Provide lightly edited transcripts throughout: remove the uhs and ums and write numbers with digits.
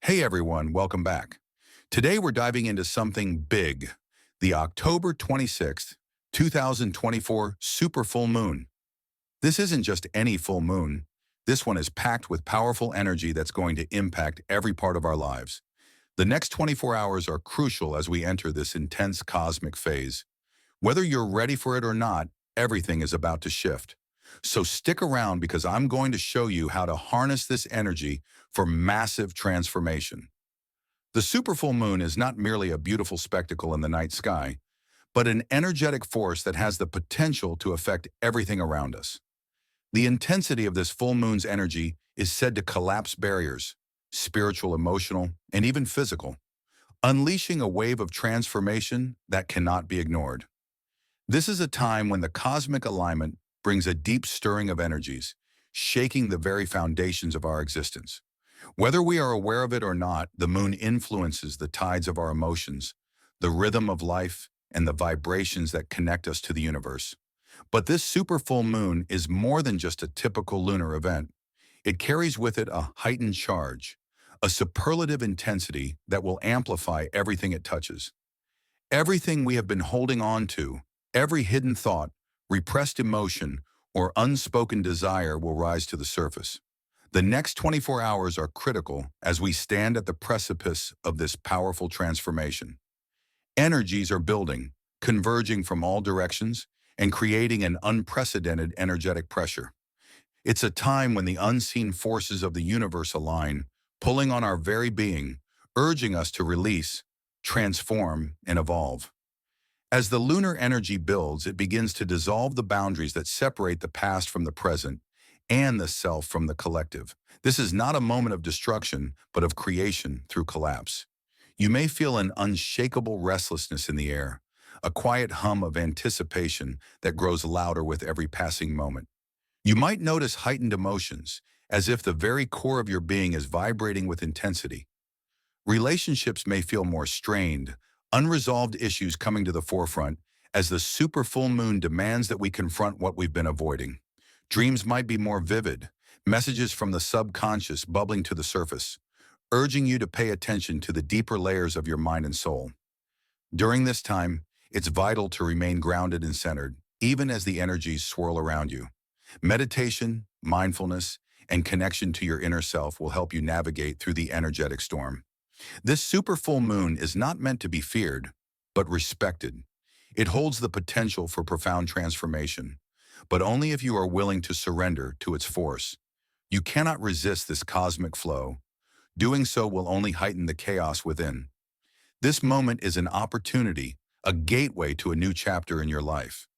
Hey everyone, welcome back. Today we're diving into something big, the October 26th, 2024 super full moon. This isn't just any full moon. This one is packed with powerful energy that's going to impact every part of our lives. The next 24 hours are crucial as we enter this intense cosmic phase. Whether you're ready for it or not, everything is about to shift. So stick around because I'm going to show you how to harness this energy for massive transformation. The superfull moon is not merely a beautiful spectacle in the night sky, but an energetic force that has the potential to affect everything around us. The intensity of this full moon's energy is said to collapse barriers, spiritual, emotional, and even physical, unleashing a wave of transformation that cannot be ignored. This is a time when the cosmic alignment brings a deep stirring of energies, shaking the very foundations of our existence. Whether we are aware of it or not, the moon influences the tides of our emotions, the rhythm of life, and the vibrations that connect us to the universe. But this super full moon is more than just a typical lunar event. It carries with it a heightened charge, a superlative intensity that will amplify everything it touches. Everything we have been holding on to, every hidden thought, repressed emotion, or unspoken desire will rise to the surface. The next 24 hours are critical as we stand at the precipice of this powerful transformation. Energies are building, converging from all directions, and creating an unprecedented energetic pressure. It's a time when the unseen forces of the universe align, pulling on our very being, urging us to release, transform, and evolve. As the lunar energy builds, it begins to dissolve the boundaries that separate the past from the present and the self from the collective. This is not a moment of destruction, but of creation through collapse. You may feel an unshakable restlessness in the air, a quiet hum of anticipation that grows louder with every passing moment. You might notice heightened emotions, as if the very core of your being is vibrating with intensity. Relationships may feel more strained, unresolved issues coming to the forefront as the super full moon demands that we confront what we've been avoiding. Dreams might be more vivid, messages from the subconscious bubbling to the surface, urging you to pay attention to the deeper layers of your mind and soul. During this time, it's vital to remain grounded and centered, even as the energies swirl around you. Meditation, mindfulness, and connection to your inner self will help you navigate through the energetic storm. This super full moon is not meant to be feared, but respected. It holds the potential for profound transformation, but only if you are willing to surrender to its force. You cannot resist this cosmic flow. Doing so will only heighten the chaos within. This moment is an opportunity, a gateway to a new chapter in your life.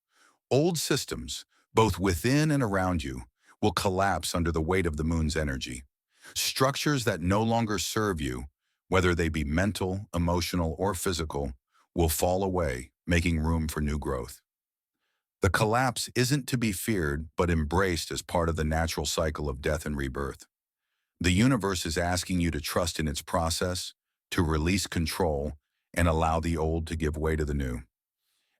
Old systems, both within and around you, will collapse under the weight of the moon's energy. Structures that no longer serve you, whether they be mental, emotional, or physical, will fall away, making room for new growth. The collapse isn't to be feared, but embraced as part of the natural cycle of death and rebirth. The universe is asking you to trust in its process, to release control, and allow the old to give way to the new.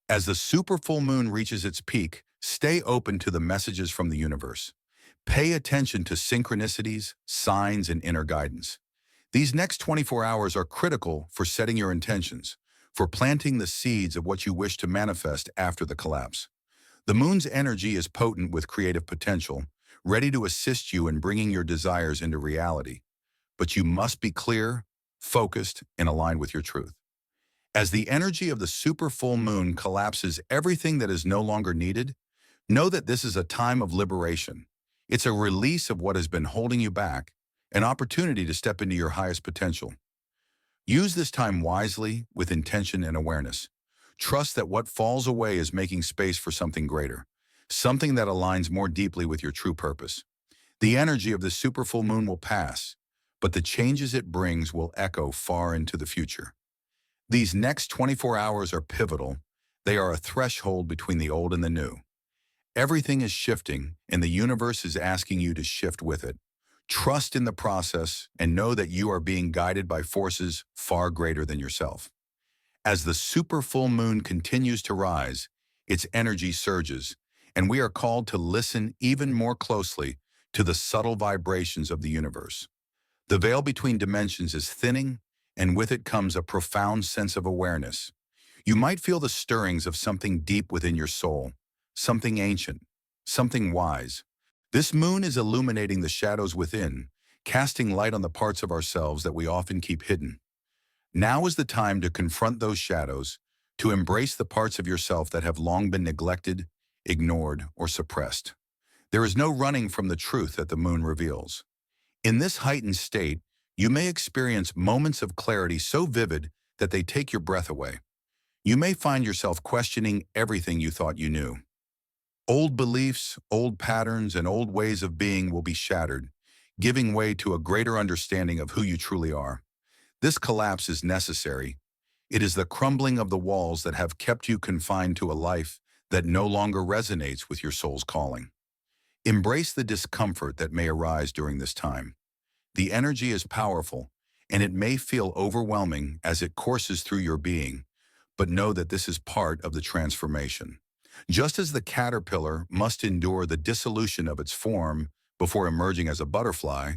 As the super full moon reaches its peak, stay open to the messages from the universe. Pay attention to synchronicities, signs, and inner guidance. These next 24 hours are critical for setting your intentions, for planting the seeds of what you wish to manifest after the collapse. The moon's energy is potent with creative potential, ready to assist you in bringing your desires into reality. But you must be clear, focused, and aligned with your truth. As the energy of the super full moon collapses everything that is no longer needed, know that this is a time of liberation. It's a release of what has been holding you back, an opportunity to step into your highest potential. Use this time wisely, with intention and awareness. Trust that what falls away is making space for something greater, something that aligns more deeply with your true purpose. The energy of the super full moon will pass, but the changes it brings will echo far into the future. These next 24 hours are pivotal. They are a threshold between the old and the new. Everything is shifting, and the universe is asking you to shift with it. Trust in the process and know that you are being guided by forces far greater than yourself. As the super full moon continues to rise, its energy surges, and we are called to listen even more closely to the subtle vibrations of the universe. The veil between dimensions is thinning, and with it comes a profound sense of awareness. You might feel the stirrings of something deep within your soul, something ancient, something wise. This moon is illuminating the shadows within, casting light on the parts of ourselves that we often keep hidden. Now is the time to confront those shadows, to embrace the parts of yourself that have long been neglected, ignored, or suppressed. There is no running from the truth that the moon reveals. In this heightened state, you may experience moments of clarity so vivid that they take your breath away. You may find yourself questioning everything you thought you knew. Old beliefs, old patterns, and old ways of being will be shattered, giving way to a greater understanding of who you truly are. This collapse is necessary. It is the crumbling of the walls that have kept you confined to a life that no longer resonates with your soul's calling. Embrace the discomfort that may arise during this time. The energy is powerful, and it may feel overwhelming as it courses through your being, but know that this is part of the transformation. Just as the caterpillar must endure the dissolution of its form before emerging as a butterfly,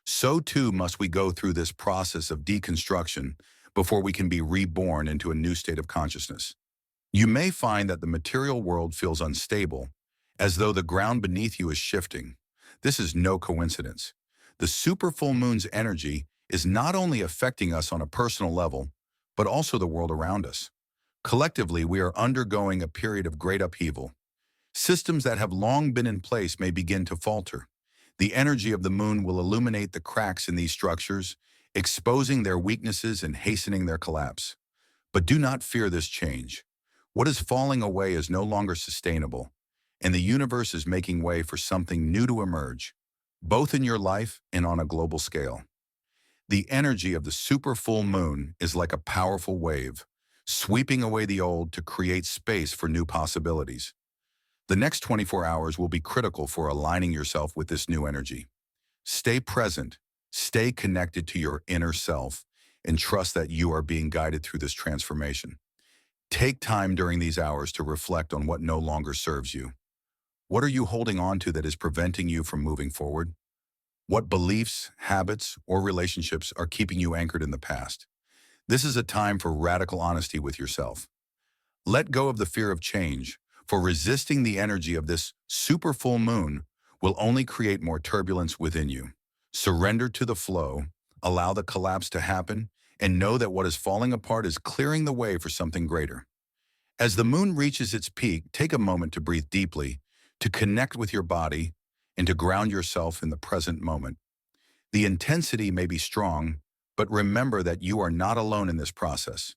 so too must we go through this process of deconstruction before we can be reborn into a new state of consciousness. You may find that the material world feels unstable, as though the ground beneath you is shifting. This is no coincidence. The super full moon's energy is not only affecting us on a personal level, but also the world around us. Collectively, we are undergoing a period of great upheaval. Systems that have long been in place may begin to falter. The energy of the moon will illuminate the cracks in these structures, exposing their weaknesses and hastening their collapse. But do not fear this change. What is falling away is no longer sustainable, and the universe is making way for something new to emerge, both in your life and on a global scale. The energy of the super full moon is like a powerful wave, sweeping away the old to create space for new possibilities. The next 24 hours will be critical for aligning yourself with this new energy. Stay present, stay connected to your inner self, and trust that you are being guided through this transformation. Take time during these hours to reflect on what no longer serves you. What are you holding on to that is preventing you from moving forward? What beliefs, habits, or relationships are keeping you anchored in the past? This is a time for radical honesty with yourself. Let go of the fear of change, for resisting the energy of this super full moon will only create more turbulence within you. Surrender to the flow, allow the collapse to happen, and know that what is falling apart is clearing the way for something greater. As the moon reaches its peak, take a moment to breathe deeply, to connect with your body, and to ground yourself in the present moment. The intensity may be strong, but remember that you are not alone in this process.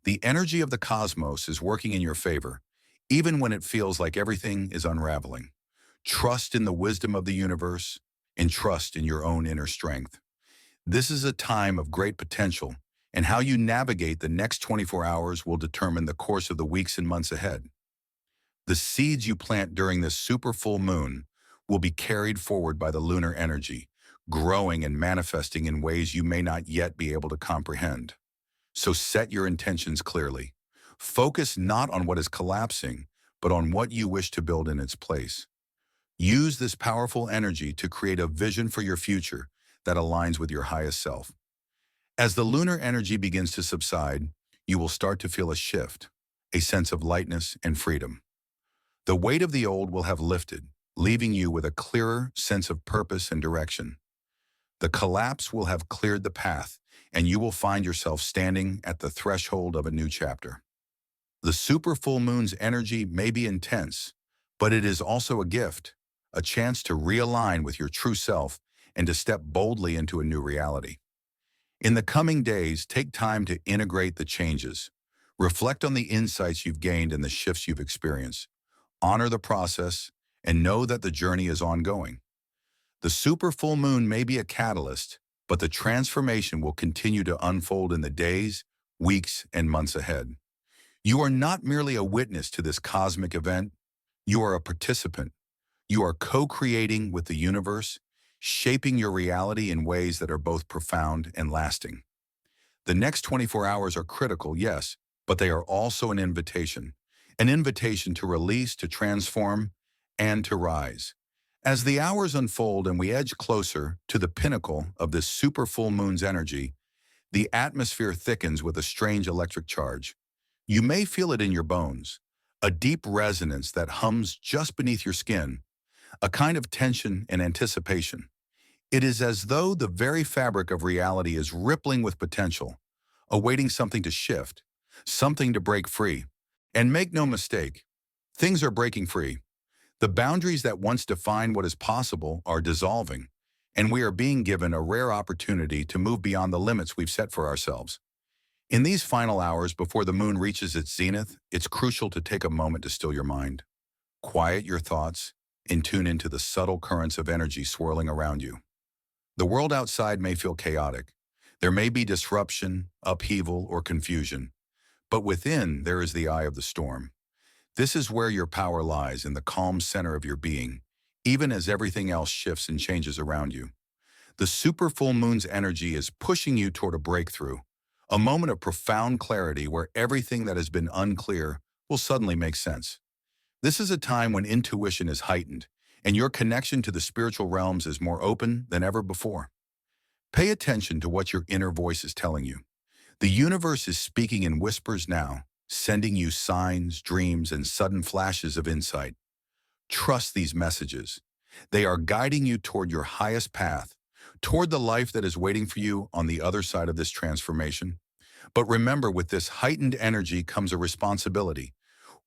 The energy of the cosmos is working in your favor, even when it feels like everything is unraveling. Trust in the wisdom of the universe and trust in your own inner strength. This is a time of great potential, and how you navigate the next 24 hours will determine the course of the weeks and months ahead. The seeds you plant during this super full moon will be carried forward by the lunar energy, growing and manifesting in ways you may not yet be able to comprehend. So set your intentions clearly. Focus not on what is collapsing, but on what you wish to build in its place. Use this powerful energy to create a vision for your future that aligns with your highest self. As the lunar energy begins to subside, you will start to feel a shift, a sense of lightness and freedom. The weight of the old will have lifted, leaving you with a clearer sense of purpose and direction. The collapse will have cleared the path, and you will find yourself standing at the threshold of a new chapter. The super full moon's energy may be intense, but it is also a gift, a chance to realign with your true self and to step boldly into a new reality. In the coming days, take time to integrate the changes. Reflect on the insights you've gained and the shifts you've experienced. Honor the process and know that the journey is ongoing. The super full moon may be a catalyst, but the transformation will continue to unfold in the days, weeks, and months ahead. You are not merely a witness to this cosmic event, you are a participant. You are co-creating with the universe, shaping your reality in ways that are both profound and lasting. The next 24 hours are critical, yes, but they are also an invitation to release, to transform, and to rise. As the hours unfold and we edge closer to the pinnacle of this super full moon's energy, the atmosphere thickens with a strange electric charge. You may feel it in your bones, a deep resonance that hums just beneath your skin, a kind of tension and anticipation. It is as though the very fabric of reality is rippling with potential, awaiting something to shift, something to break free. And make no mistake, things are breaking free. The boundaries that once defined what is possible are dissolving, and we are being given a rare opportunity to move beyond the limits we've set for ourselves. In these final hours before the moon reaches its zenith, it's crucial to take a moment to still your mind, quiet your thoughts, and tune into the subtle currents of energy swirling around you. The world outside may feel chaotic. There may be disruption, upheaval, or confusion, but within there is the eye of the storm. This is where your power lies, in the calm center of your being, even as everything else shifts and changes around you. The super full moon's energy is pushing you toward a breakthrough, a moment of profound clarity where everything that has been unclear will suddenly make sense. This is a time when intuition is heightened, and your connection to the spiritual realms is more open than ever before. Pay attention to what your inner voice is telling you. The universe is speaking in whispers now, sending you signs, dreams, and sudden flashes of insight. Trust these messages. They are guiding you toward your highest path, toward the life that is waiting for you on the other side of this transformation. But remember, with this heightened energy comes a responsibility.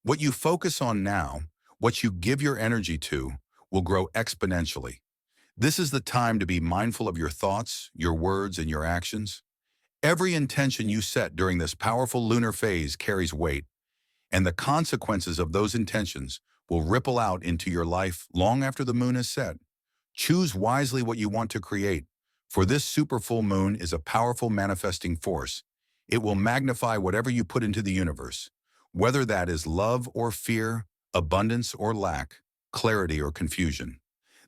What you focus on now, what you give your energy to, will grow exponentially. This is the time to be mindful of your thoughts, your words, and your actions. Every intention you set during this powerful lunar phase carries weight, and the consequences of those intentions will ripple out into your life long after the moon is set. Choose wisely what you want to create, for this super full moon is a powerful manifesting force. It will magnify whatever you put into the universe, whether that is love or fear, abundance or lack, clarity or confusion.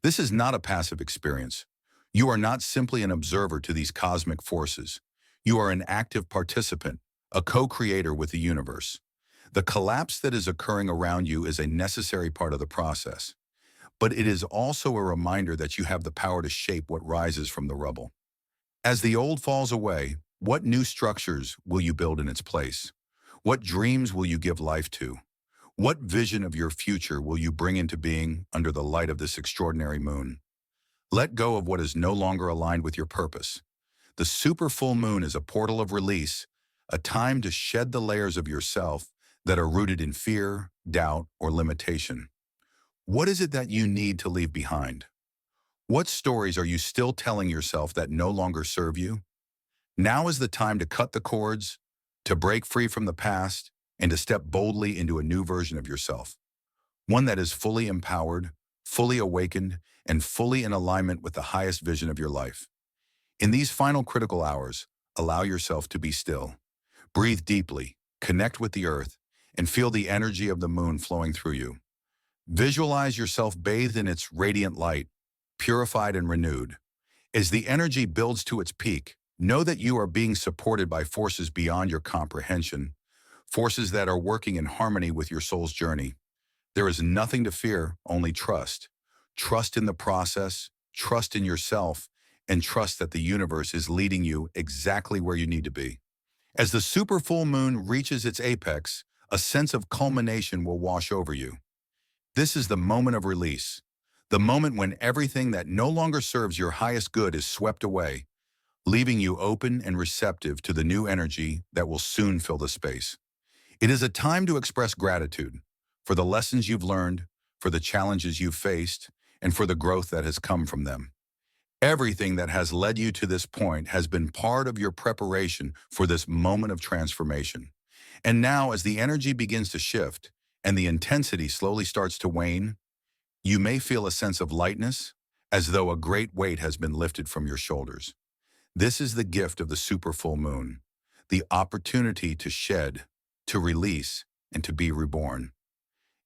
This is not a passive experience. You are not simply an observer to these cosmic forces. You are an active participant, a co-creator with the universe. The collapse that is occurring around you is a necessary part of the process, but it is also a reminder that you have the power to shape what rises from the rubble. As the old falls away, what new structures will you build in its place? What dreams will you give life to? What vision of your future will you bring into being under the light of this extraordinary moon? Let go of what is no longer aligned with your purpose. The super full moon is a portal of release, a time to shed the layers of yourself that are rooted in fear, doubt, or limitation. What is it that you need to leave behind? What stories are you still telling yourself that no longer serve you? Now is the time to cut the cords, to break free from the past, and to step boldly into a new version of yourself. One that is fully empowered, fully awakened, and fully in alignment with the highest vision of your life. In these final critical hours, allow yourself to be still. Breathe deeply, connect with the earth, and feel the energy of the moon flowing through you. Visualize yourself bathed in its radiant light, purified and renewed. As the energy builds to its peak, know that you are being supported by forces beyond your comprehension, forces that are working in harmony with your soul's journey. There is nothing to fear, only trust. Trust in the process, trust in yourself, and trust that the universe is leading you exactly where you need to be. As the super full moon reaches its apex, a sense of culmination will wash over you. This is the moment of release, the moment when everything that no longer serves your highest good is swept away, leaving you open and receptive to the new energy that will soon fill the space. It is a time to express gratitude for the lessons you've learned, for the challenges you've faced, and for the growth that has come from them. Everything that has led you to this point has been part of your preparation for this moment of transformation. And now, as the energy begins to shift and the intensity slowly starts to wane, you may feel a sense of lightness, as though a great weight has been lifted from your shoulders. This is the gift of the super full moon, the opportunity to shed, to release, and to be reborn.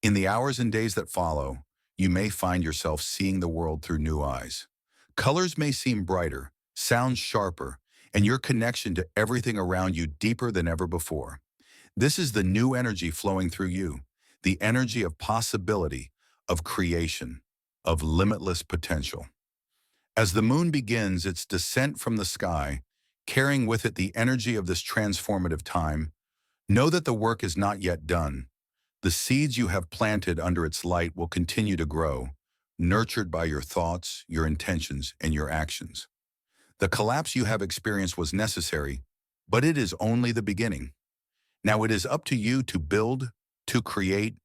In the hours and days that follow, you may find yourself seeing the world through new eyes. Colors may seem brighter, sounds sharper, and your connection to everything around you deeper than ever before. This is the new energy flowing through you, the energy of possibility, of creation. of limitless potential. As the moon begins its descent from the sky, carrying with it the energy of this transformative time, know that the work is not yet done. The seeds you have planted under its light will continue to grow, nurtured by your thoughts, your intentions, and your actions. The collapse you have experienced was necessary, but it is only the beginning. Now it is up to you to build, to create,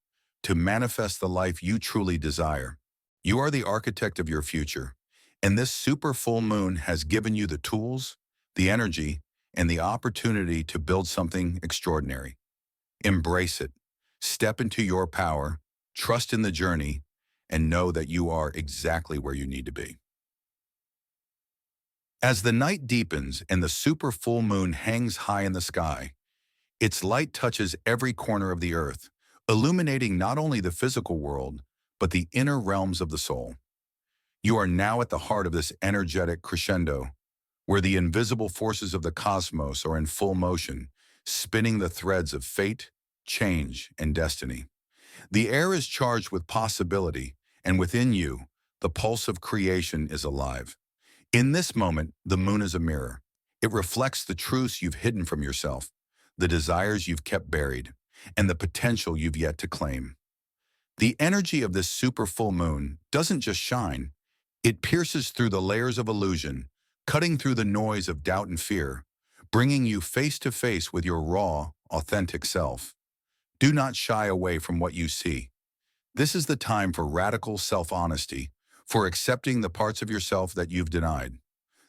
to manifest the life you truly desire. You are the architect of your future, and this super full moon has given you the tools, the energy, and the opportunity to build something extraordinary. Embrace it. Step into your power, trust in the journey, and know that you are exactly where you need to be. As the night deepens and the super full moon hangs high in the sky, its light touches every corner of the earth, illuminating not only the physical world, but the inner realms of the soul. You are now at the heart of this energetic crescendo, where the invisible forces of the cosmos are in full motion, spinning the threads of fate, change, and destiny. The air is charged with possibility, and within you, the pulse of creation is alive. In this moment, the moon is a mirror. It reflects the truths you've hidden from yourself, the desires you've kept buried, and the potential you've yet to claim. The energy of this super full moon doesn't just shine, it pierces through the layers of illusion, cutting through the noise of doubt and fear, bringing you face to face with your raw, authentic self. Do not shy away from what you see. This is the time for radical self-honesty, for accepting the parts of yourself that you've denied.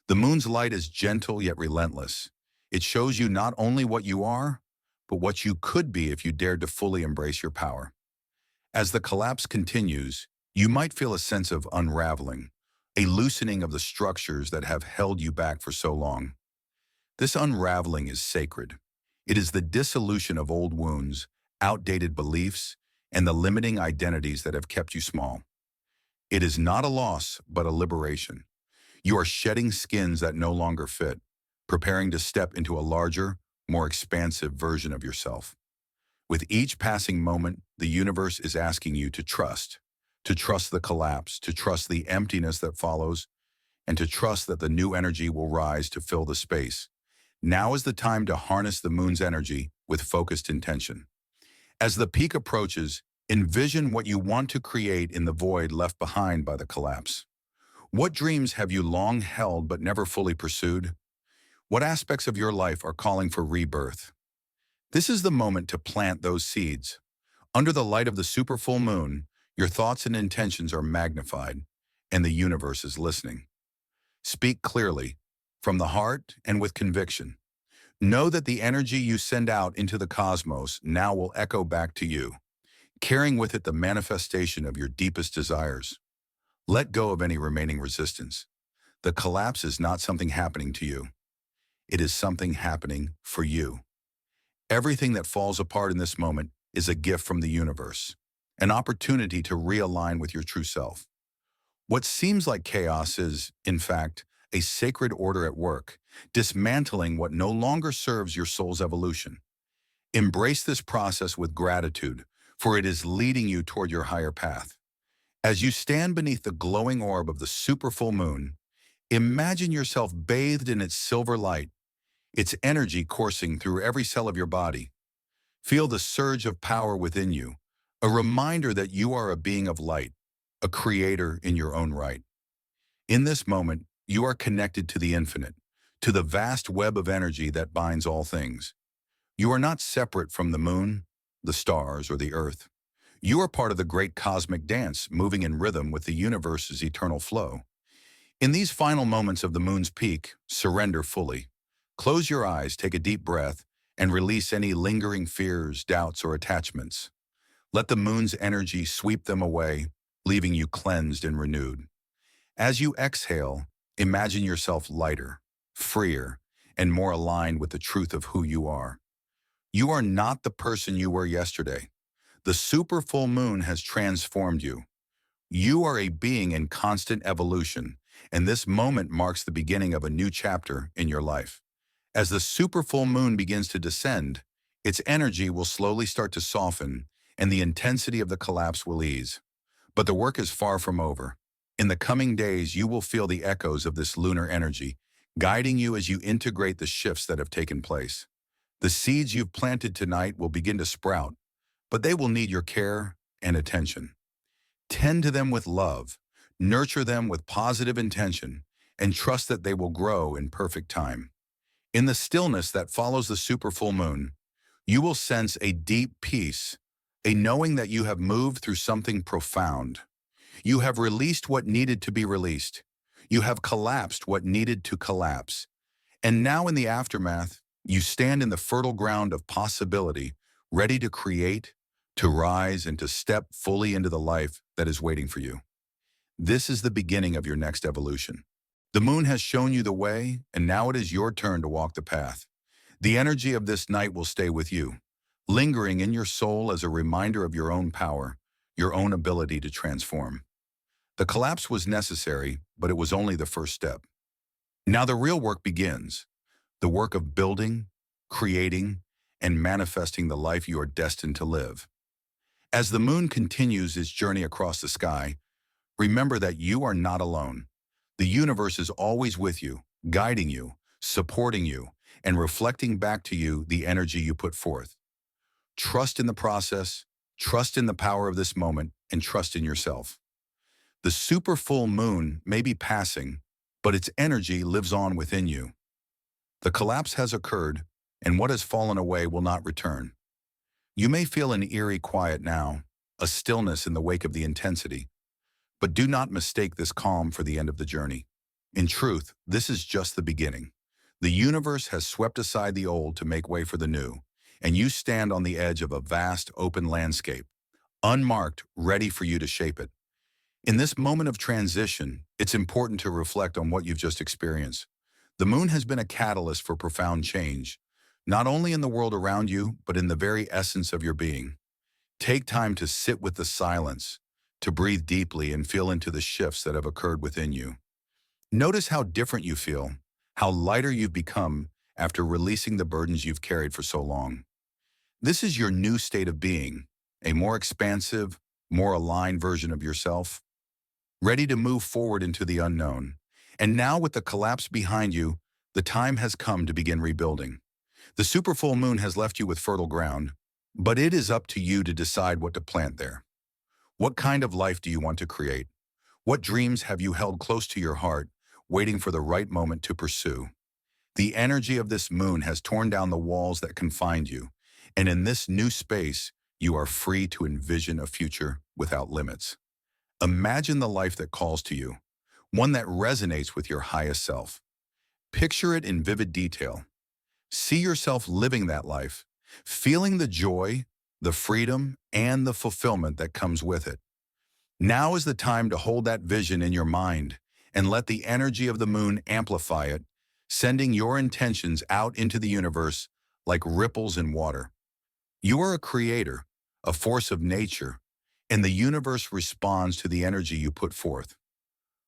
The moon's light is gentle yet relentless. It shows you not only what you are, but what you could be if you dared to fully embrace your power. As the collapse continues, you might feel a sense of unraveling, a loosening of the structures that have held you back for so long. This unraveling is sacred. It is the dissolution of old wounds, outdated beliefs, and the limiting identities that have kept you small. It is not a loss, but a liberation. You are shedding skins that no longer fit, preparing to step into a larger, more expansive version of yourself. With each passing moment, the universe is asking you to trust the collapse, to trust the emptiness that follows, and to trust that the new energy will rise to fill the space. Now is the time to harness the moon's energy with focused intention. As the peak approaches, envision what you want to create in the void left behind by the collapse. What dreams have you long held but never fully pursued? What aspects of your life are calling for rebirth? This is the moment to plant those seeds. Under the light of the super full moon, your thoughts and intentions are magnified, and the universe is listening. Speak clearly, from the heart and with conviction. Know that the energy you send out into the cosmos now will echo back to you, carrying with it the manifestation of your deepest desires. Let go of any remaining resistance. The collapse is not something happening to you. It is something happening for you. Everything that falls apart in this moment is a gift from the universe, an opportunity to realign with your true self. What seems like chaos is, in fact, a sacred order at work, dismantling what no longer serves your soul's evolution. Embrace this process with gratitude, for it is leading you toward your higher path. As you stand beneath the glowing orb of the super full moon, imagine yourself bathed in its silver light, its energy coursing through every cell of your body. Feel the surge of power within you, a reminder that you are a being of light, a creator in your own right. In this moment, you are connected to the infinite, to the vast web of energy that binds all things. You are not separate from the moon, the stars, or the earth. You are part of the great cosmic dance, moving in rhythm with the universe's eternal flow. In these final moments of the moon's peak, surrender fully. Close your eyes, take a deep breath, and release any lingering fears, doubts, or attachments. Let the moon's energy sweep them away, leaving you cleansed and renewed. As you exhale, imagine yourself lighter, freer, and more aligned with the truth of who you are. You are not the person you were yesterday. The super full moon has transformed you. You are a being in constant evolution, and this moment marks the beginning of a new chapter in your life. As the super full moon begins to descend, its energy will slowly start to soften, and the intensity of the collapse will ease. But the work is far from over. In the coming days, you will feel the echoes of this lunar energy, guiding you as you integrate the shifts that have taken place. The seeds you've planted tonight will begin to sprout, but they will need your care and attention. Tend to them with love, nurture them with positive intention, and trust that they will grow in perfect time. In the stillness that follows the super full moon, you will sense a deep peace, a knowing that you have moved through something profound. You have released what needed to be released. You have collapsed what needed to collapse. And now in the aftermath, you stand in the fertile ground of possibility, ready to create, to rise, and to step fully into the life that is waiting for you. This is the beginning of your next evolution. The moon has shown you the way, and now it is your turn to walk the path. The energy of this night will stay with you, lingering in your soul as a reminder of your own power, your own ability to transform. The collapse was necessary, but it was only the first step. Now the real work begins, the work of building, creating, and manifesting the life you are destined to live. As the moon continues its journey across the sky, remember that you are not alone. The universe is always with you, guiding you, supporting you, and reflecting back to you the energy you put forth. Trust in the process, trust in the power of this moment, and trust in yourself. The super full moon may be passing, but its energy lives on within you. The collapse has occurred, and what has fallen away will not return. You may feel an eerie quiet now, a stillness in the wake of the intensity, but do not mistake this calm for the end of the journey. In truth, this is just the beginning. The universe has swept aside the old to make way for the new, and you stand on the edge of a vast, open landscape, unmarked, ready for you to shape it. In this moment of transition, it's important to reflect on what you've just experienced. The moon has been a catalyst for profound change, not only in the world around you, but in the very essence of your being. Take time to sit with the silence, to breathe deeply and feel into the shifts that have occurred within you. Notice how different you feel, how lighter you've become after releasing the burdens you've carried for so long. This is your new state of being, a more expansive, more aligned version of yourself, ready to move forward into the unknown. And now with the collapse behind you, the time has come to begin rebuilding. The super full moon has left you with fertile ground, but it is up to you to decide what to plant there. What kind of life do you want to create? What dreams have you held close to your heart, waiting for the right moment to pursue? The energy of this moon has torn down the walls that confined you, and in this new space, you are free to envision a future without limits. Imagine the life that calls to you, one that resonates with your highest self. Picture it in vivid detail. See yourself living that life, feeling the joy, the freedom, and the fulfillment that comes with it. Now is the time to hold that vision in your mind and let the energy of the moon amplify it, sending your intentions out into the universe like ripples in water. You are a creator, a force of nature, and the universe responds to the energy you put forth.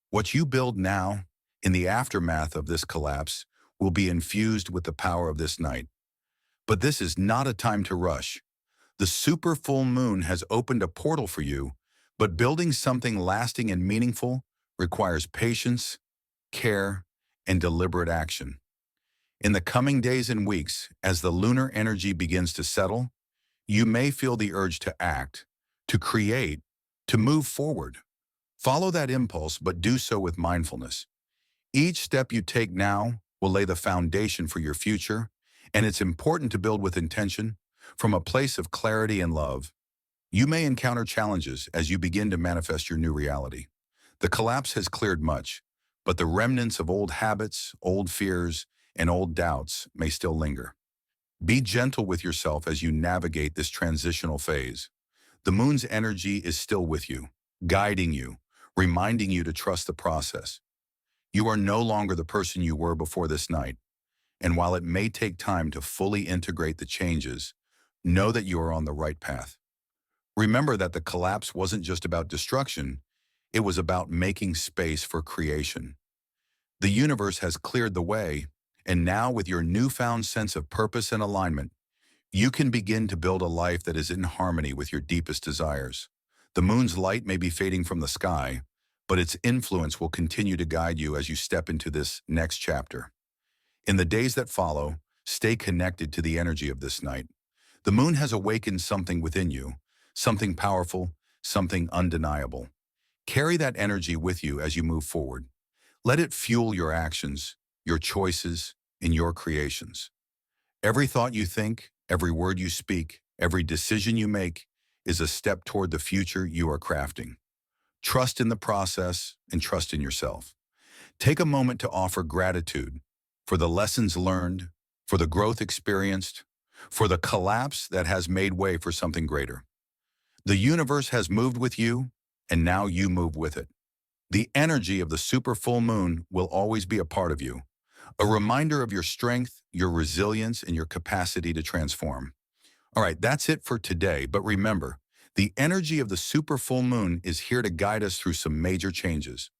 What you build now, in the aftermath of this collapse, will be infused with the power of this night. But this is not a time to rush. The super full moon has opened a portal for you, but building something lasting and meaningful requires patience, care, and deliberate action. In the coming days and weeks, as the lunar energy begins to settle, you may feel the urge to act, to create, to move forward. Follow that impulse, but do so with mindfulness. Each step you take now will lay the foundation for your future, and it's important to build with intention, from a place of clarity and love. You may encounter challenges as you begin to manifest your new reality. The collapse has cleared much, but the remnants of old habits, old fears, and old doubts may still linger. Be gentle with yourself as you navigate this transitional phase. The moon's energy is still with you, guiding you, reminding you to trust the process. You are no longer the person you were before this night, and while it may take time to fully integrate the changes, know that you are on the right path. Remember that the collapse wasn't just about destruction, it was about making space for creation. The universe has cleared the way, and now with your newfound sense of purpose and alignment, you can begin to build a life that is in harmony with your deepest desires. The moon's light may be fading from the sky, but its influence will continue to guide you as you step into this next chapter. In the days that follow, stay connected to the energy of this night. The moon has awakened something within you, something powerful, something undeniable. Carry that energy with you as you move forward. Let it fuel your actions, your choices, and your creations. Every thought you think, every word you speak, every decision you make is a step toward the future you are crafting. Trust in the process and trust in yourself. Take a moment to offer gratitude for the lessons learned, for the growth experienced, for the collapse that has made way for something greater. The universe has moved with you, and now you move with it. The energy of the super full moon will always be a part of you, a reminder of your strength, your resilience, and your capacity to transform. All right, that's it for today, but remember, the energy of the super full moon is here to guide us through some major changes.